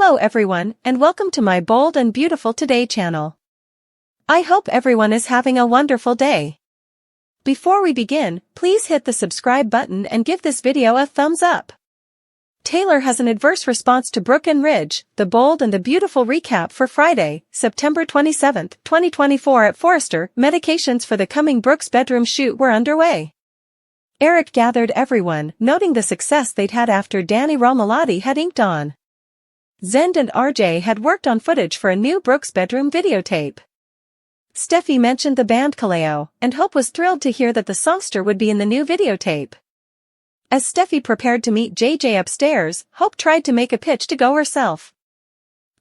Hello everyone, and welcome to my Bold and Beautiful Today channel. I hope everyone is having a wonderful day. Before we begin, please hit the subscribe button and give this video a thumbs up. Taylor has an adverse response to Brooke and Ridge, the Bold and the Beautiful recap for Friday, September 27, 2024 at Forrester. Medications for the coming Brooke's bedroom shoot were underway. Eric gathered everyone, noting the success they'd had after Danny Romalotti had inked on. Zend and RJ had worked on footage for a new Brooke's bedroom videotape. Steffi mentioned the band Kaleo, and Hope was thrilled to hear that the songster would be in the new videotape. As Steffi prepared to meet JJ upstairs, Hope tried to make a pitch to go herself.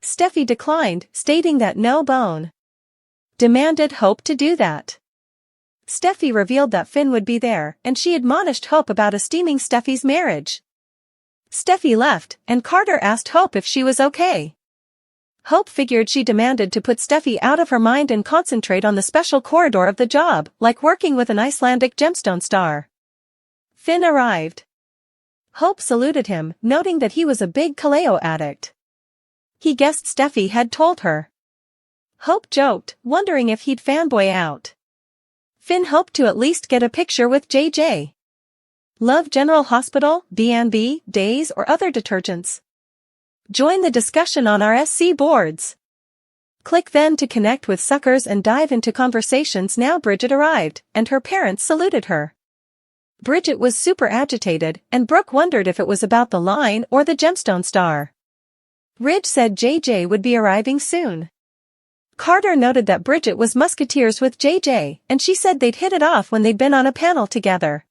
Steffi declined, stating that no bone. Demanded Hope to do that. Steffi revealed that Finn would be there, and she admonished Hope about esteeming Steffi's marriage. Steffi left, and Carter asked Hope if she was okay. Hope figured she demanded to put Steffi out of her mind and concentrate on the special corridor of the job, like working with an Icelandic gemstone star. Finn arrived. Hope saluted him, noting that he was a big Kaleo addict. He guessed Steffi had told her. Hope joked, wondering if he'd fanboy out. Finn hoped to at least get a picture with JJ. Love General Hospital, B&B, Days or other detergents? Join the discussion on our SC boards. Click then to connect with suckers and dive into conversations. Now Bridget arrived, and her parents saluted her. Bridget was super agitated, and Brooke wondered if it was about the line or the gemstone star. Ridge said JJ would be arriving soon. Carter noted that Bridget was musketeers with JJ, and she said they'd hit it off when they'd been on a panel together.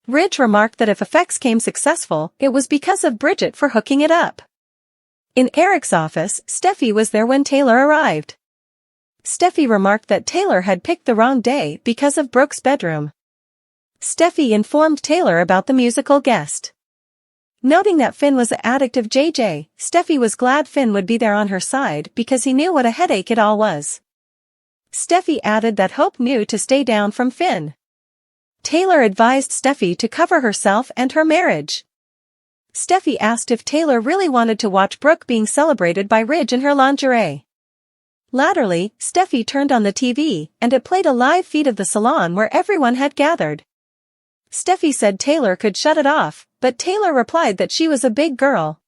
Ridge remarked that if effects came successful, it was because of Bridget for hooking it up. In Eric's office, Steffi was there when Taylor arrived. Steffi remarked that Taylor had picked the wrong day because of Brooke's bedroom. Steffi informed Taylor about the musical guest. Noting that Finn was the addict of JJ, Steffi was glad Finn would be there on her side because he knew what a headache it all was. Steffi added that Hope knew to stay down from Finn. Taylor advised Steffi to cover herself and her marriage. Steffi asked if Taylor really wanted to watch Brooke being celebrated by Ridge in her lingerie. Latterly, Steffi turned on the TV, and it played a live feed of the salon where everyone had gathered. Steffi said Taylor could shut it off, but Taylor replied that she was a big girl.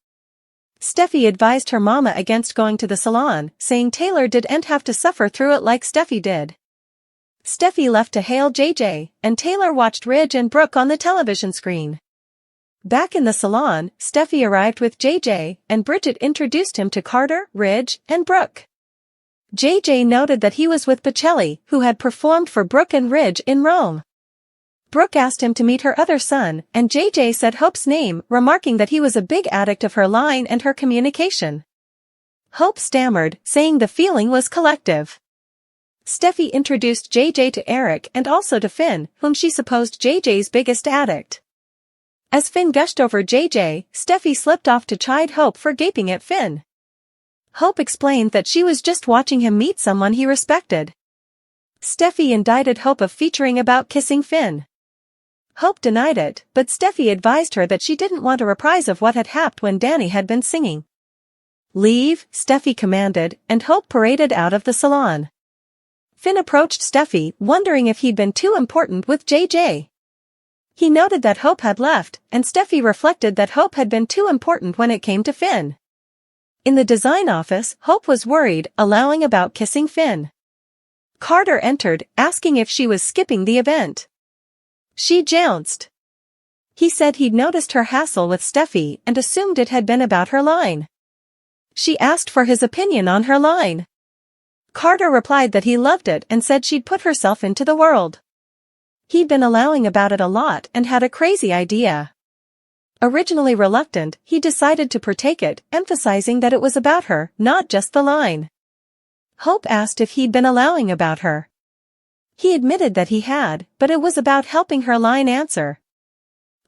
Steffi advised her mama against going to the salon, saying Taylor didn't have to suffer through it like Steffi did. Steffi left to hail JJ, and Taylor watched Ridge and Brooke on the television screen. Back in the salon, Steffi arrived with JJ, and Bridget introduced him to Carter, Ridge, and Brooke. JJ noted that he was with Bocelli, who had performed for Brooke and Ridge in Rome. Brooke asked him to meet her other son, and JJ said Hope's name, remarking that he was a big addict of her line and her communication. Hope stammered, saying the feeling was collective. Steffi introduced JJ to Eric and also to Finn, whom she supposed JJ's biggest addict. As Finn gushed over JJ, Steffi slipped off to chide Hope for gaping at Finn. Hope explained that she was just watching him meet someone he respected. Steffi indicted Hope of featuring about kissing Finn. Hope denied it, but Steffi advised her that she didn't want a reprise of what had happened when Danny had been singing. Leave, Steffi commanded, and Hope paraded out of the salon. Finn approached Steffi, wondering if he'd been too important with JJ. He noted that Hope had left, and Steffi reflected that Hope had been too important when it came to Finn. In the design office, Hope was worried, allowing about kissing Finn. Carter entered, asking if she was skipping the event. She jounced. He said he'd noticed her hassle with Steffi and assumed it had been about her line. She asked for his opinion on her line. Carter replied that he loved it and said she'd put herself into the world. He'd been allowing about it a lot and had a crazy idea. Originally reluctant, he decided to partake it, emphasizing that it was about her, not just the line. Hope asked if he'd been allowing about her. He admitted that he had, but it was about helping her line answer.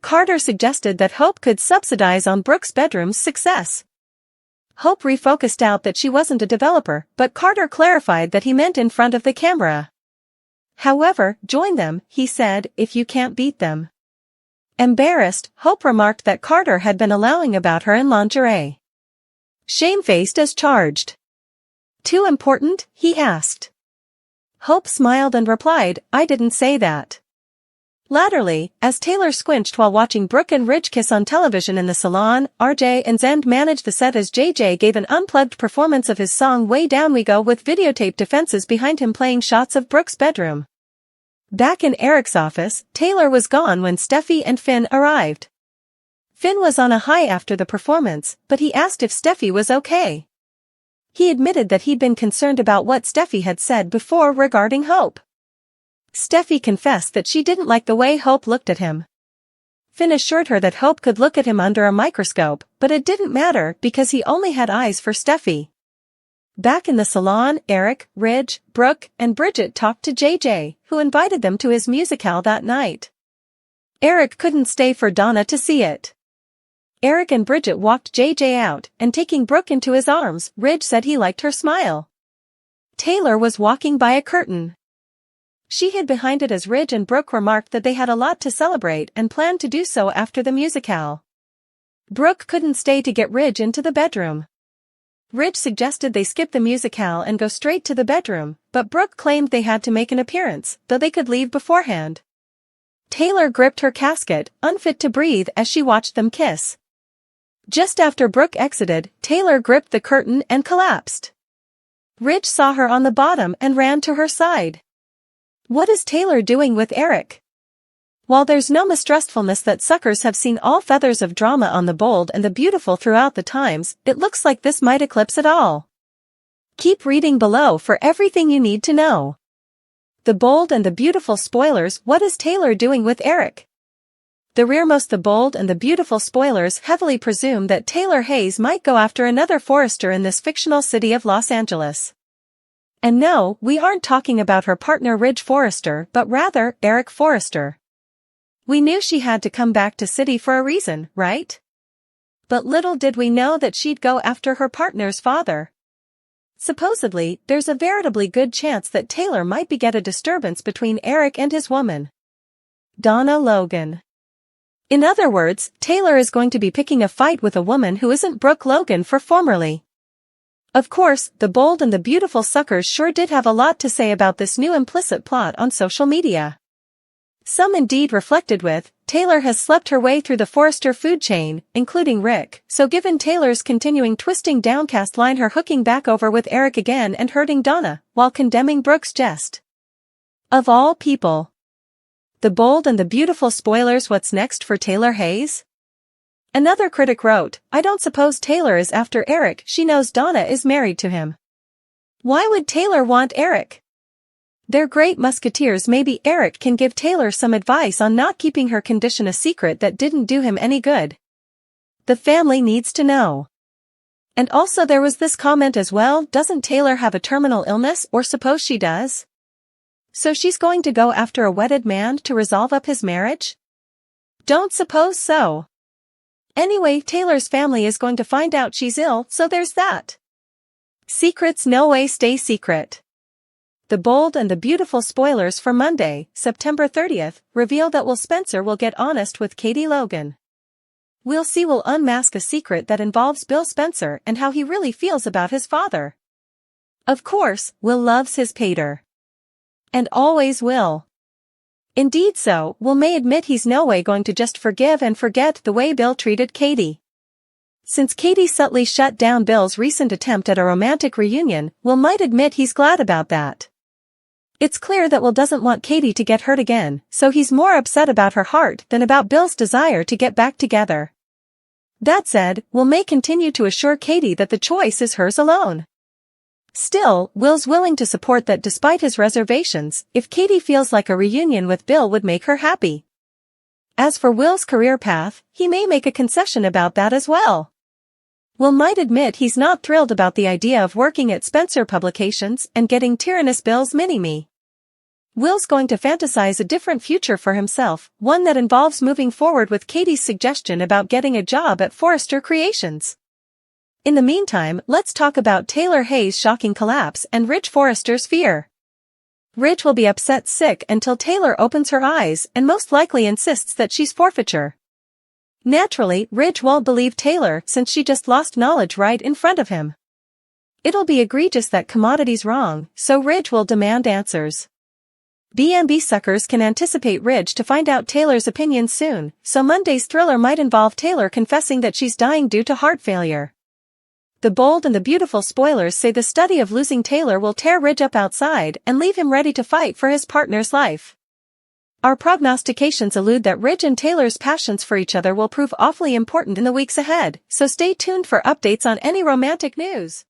Carter suggested that Hope could subsidize on Brooke's bedroom's success. Hope refocused out that she wasn't a developer, but Carter clarified that he meant in front of the camera. However, join them, he said, if you can't beat them. Embarrassed, Hope remarked that Carter had been allowing about her in lingerie. Shamefaced as charged. Too important? He asked. Hope smiled and replied, I didn't say that. Latterly, as Taylor squinched while watching Brooke and Ridge kiss on television in the salon, RJ and Zend managed the set as JJ gave an unplugged performance of his song Way Down We Go with videotaped defenses behind him playing shots of Brooke's bedroom. Back in Eric's office, Taylor was gone when Steffi and Finn arrived. Finn was on a high after the performance, but he asked if Steffi was okay. He admitted that he'd been concerned about what Steffi had said before regarding Hope. Steffi confessed that she didn't like the way Hope looked at him. Finn assured her that Hope could look at him under a microscope, but it didn't matter because he only had eyes for Steffi. Back in the salon, Eric, Ridge, Brooke, and Bridget talked to JJ, who invited them to his musicale that night. Eric couldn't stay for Donna to see it. Eric and Bridget walked JJ out, and taking Brooke into his arms, Ridge said he liked her smile. Taylor was walking by a curtain. She hid behind it as Ridge and Brooke remarked that they had a lot to celebrate and planned to do so after the musicale. Brooke couldn't stay to get Ridge into the bedroom. Ridge suggested they skip the musicale and go straight to the bedroom, but Brooke claimed they had to make an appearance, though they could leave beforehand. Taylor gripped her casket, unfit to breathe as she watched them kiss. Just after Brooke exited, Taylor gripped the curtain and collapsed. Ridge saw her on the bottom and ran to her side. What is Taylor doing with Eric? While there's no mistrustfulness that suckers have seen all feathers of drama on the bold and the beautiful throughout the times, it looks like this might eclipse it all. Keep reading below for everything you need to know. The bold and the beautiful spoilers. What is Taylor doing with Eric? The rearmost the bold and the beautiful spoilers heavily presume that Taylor Hayes might go after another Forrester in this fictional city of Los Angeles. And no, we aren't talking about her partner Ridge Forrester but rather Eric Forrester. We knew she had to come back to city for a reason, right? But little did we know that she'd go after her partner's father. Supposedly, there's a veritably good chance that Taylor might beget a disturbance between Eric and his woman, Donna Logan. In other words, Taylor is going to be picking a fight with a woman who isn't Brooke Logan for formerly. Of course, the bold and the beautiful suckers sure did have a lot to say about this new implicit plot on social media. Some indeed reflected with, Taylor has slept her way through the Forrester food chain, including Rick, so given Taylor's continuing twisting downcast line her hooking back over with Eric again and hurting Donna, while condemning Brooke's jest. Of all people. The bold and the beautiful spoilers. What's next for Taylor Hayes? Another critic wrote, I don't suppose Taylor is after Eric, she knows Donna is married to him. Why would Taylor want Eric? They're great musketeers. Maybe Eric can give Taylor some advice on not keeping her condition a secret that didn't do him any good. The family needs to know. And also there was this comment as well, doesn't Taylor have a terminal illness, or suppose she does? So she's going to go after a wedded man to resolve up his marriage? Don't suppose so. Anyway, Taylor's family is going to find out she's ill, so there's that. Secrets no way stay secret. The bold and the beautiful spoilers for Monday, September 30th, reveal that Will Spencer will get honest with Katie Logan. We'll see Will unmask a secret that involves Bill Spencer and how he really feels about his father. Of course, Will loves his pater. And always will. Indeed so, Will may admit he's no way going to just forgive and forget the way Bill treated Katie. Since Katie subtly shut down Bill's recent attempt at a romantic reunion, Will might admit he's glad about that. It's clear that Will doesn't want Katie to get hurt again, so he's more upset about her heart than about Bill's desire to get back together. That said, Will may continue to assure Katie that the choice is hers alone. Still, Will's willing to support that despite his reservations, if Katie feels like a reunion with Bill would make her happy. As for Will's career path, he may make a concession about that as well. Will might admit he's not thrilled about the idea of working at Spencer Publications and getting Tyrannus Bill's mini-me. Will's going to fantasize a different future for himself, one that involves moving forward with Katie's suggestion about getting a job at Forrester Creations. In the meantime, let's talk about Taylor Hayes' shocking collapse and Ridge Forrester's fear. Ridge will be upset sick until Taylor opens her eyes and most likely insists that she's forfeiture. Naturally, Ridge won't believe Taylor since she just lost knowledge right in front of him. It'll be egregious that commodity's wrong, so Ridge will demand answers. B&B suckers can anticipate Ridge to find out Taylor's opinion soon, so Monday's thriller might involve Taylor confessing that she's dying due to heart failure. The Bold and the Beautiful spoilers say the study of losing Taylor will tear Ridge up outside and leave him ready to fight for his partner's life. Our prognostications allude that Ridge and Taylor's passions for each other will prove awfully important in the weeks ahead, so stay tuned for updates on any romantic news.